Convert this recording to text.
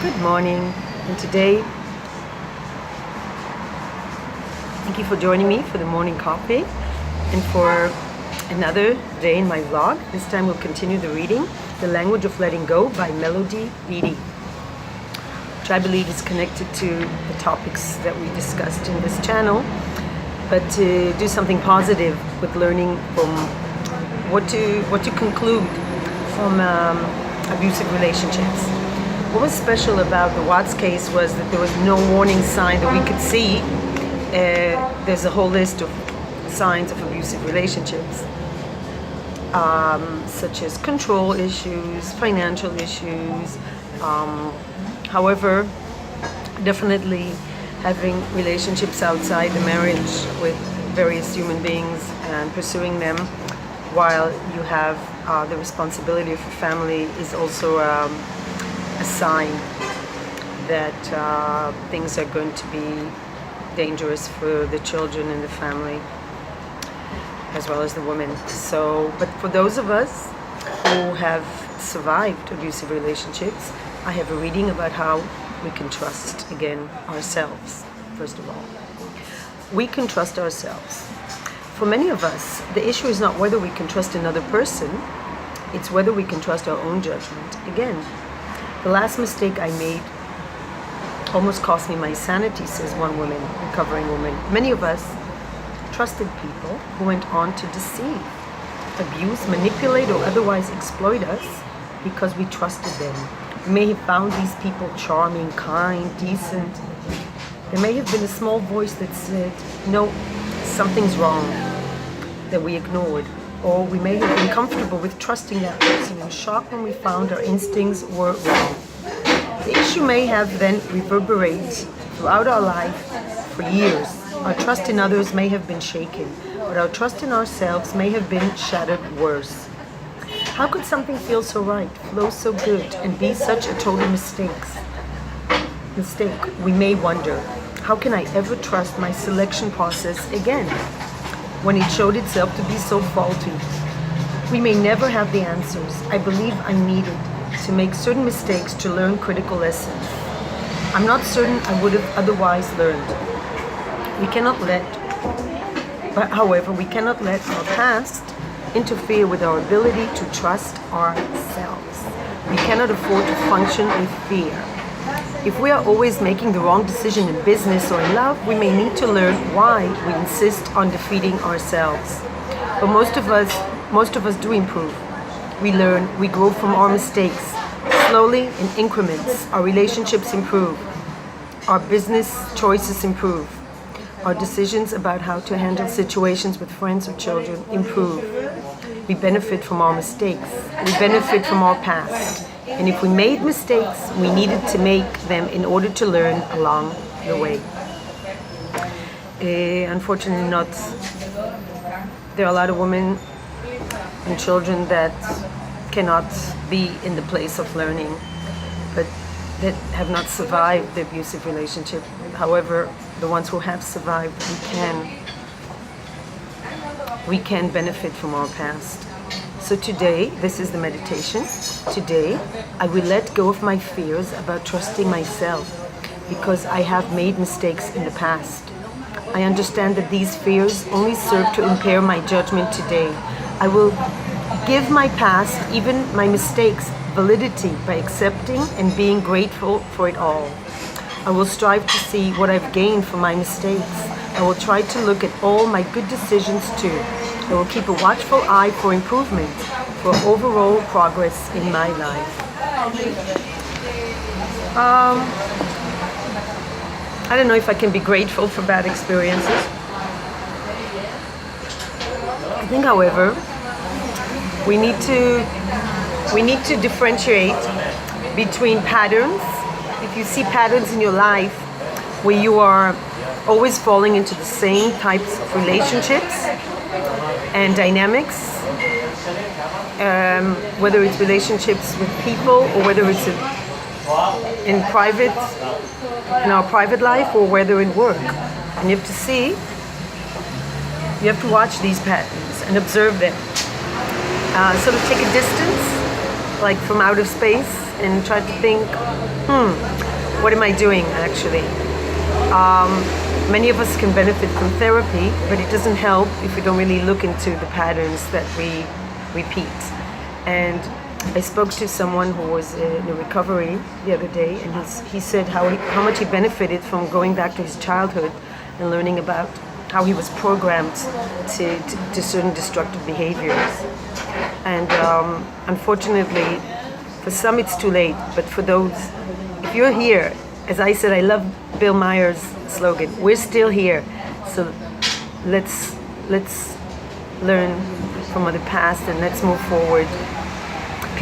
Good morning, and today, thank you for joining me for the morning coffee and for another day in my vlog. This time we'll continue the reading, The Language of Letting Go by Melody Beattie, which I believe is connected to the topics that we discussed in this channel, but to do something positive with learning from what to conclude from abusive relationships. What was special about the Watts case was that there was no warning sign that we could see. There's a whole list of signs of abusive relationships, such as control issues, financial issues. However, definitely having relationships outside the marriage with various human beings and pursuing them while you have the responsibility of a family is also a sign that things are going to be dangerous for the children and the family, as well as the women. So, but for those of us who have survived abusive relationships, I have a reading about how we can trust again ourselves. First of all, we can trust ourselves. For many of us, the issue is not whether we can trust another person, it's whether we can trust our own judgment. Again, the last mistake I made almost cost me my sanity, says one woman, recovering woman. Many of us trusted people who went on to deceive, abuse, manipulate, or otherwise exploit us because we trusted them. We may have found these people charming, kind, decent. There may have been a small voice that said, no, something's wrong, that we ignored. Or we may have been comfortable with trusting that person and shocked when we found our instincts were wrong. The issue may have then reverberated throughout our life for years. Our trust in others may have been shaken, but our trust in ourselves may have been shattered worse. How could something feel so right, flow so good, and be such a total mistake? We may wonder, how can I ever trust my selection process again when it showed itself to be so faulty? We may never have the answers. I believe I needed to make certain mistakes to learn critical lessons. I'm not certain I would have otherwise learned. However, we cannot let our past interfere with our ability to trust ourselves. We cannot afford to function with fear. If we are always making the wrong decision in business or in love, we may need to learn why we insist on defeating ourselves. But most of us do improve. We learn, we grow from our mistakes. Slowly, in increments, our relationships improve. Our business choices improve. Our decisions about how to handle situations with friends or children improve. We benefit from our mistakes. We benefit from our past. And if we made mistakes, we needed to make them in order to learn along the way. Unfortunately not. There are a lot of women and children that cannot be in the place of learning, but that have not survived the abusive relationship. However, the ones who have survived, we can benefit from our past. So today, this is the meditation. Today, I will let go of my fears about trusting myself because I have made mistakes in the past. I understand that these fears only serve to impair my judgment today. I will give my past, even my mistakes, validity by accepting and being grateful for it all. I will strive to see what I've gained from my mistakes. I will try to look at all my good decisions too. I will keep a watchful eye for improvement, for overall progress in my life. I don't know if I can be grateful for bad experiences. I think, however, we need to differentiate between patterns. If you see patterns in your life where you are always falling into the same types of relationships and dynamics, whether it's relationships with people or whether it's in our private life or whether in work. And you have to see, you have to watch these patterns and observe them. Sort of take a distance, like from outer space, and try to think, what am I doing actually? Many of us can benefit from therapy, but it doesn't help if we don't really look into the patterns that we repeat. And I spoke to someone who was in recovery the other day, and he said how much he benefited from going back to his childhood and learning about how he was programmed to certain destructive behaviors. And unfortunately, for some it's too late, but for those, if you're here, as I said, I love Bill Meyer's slogan, we're still here. So let's learn from the past and let's move forward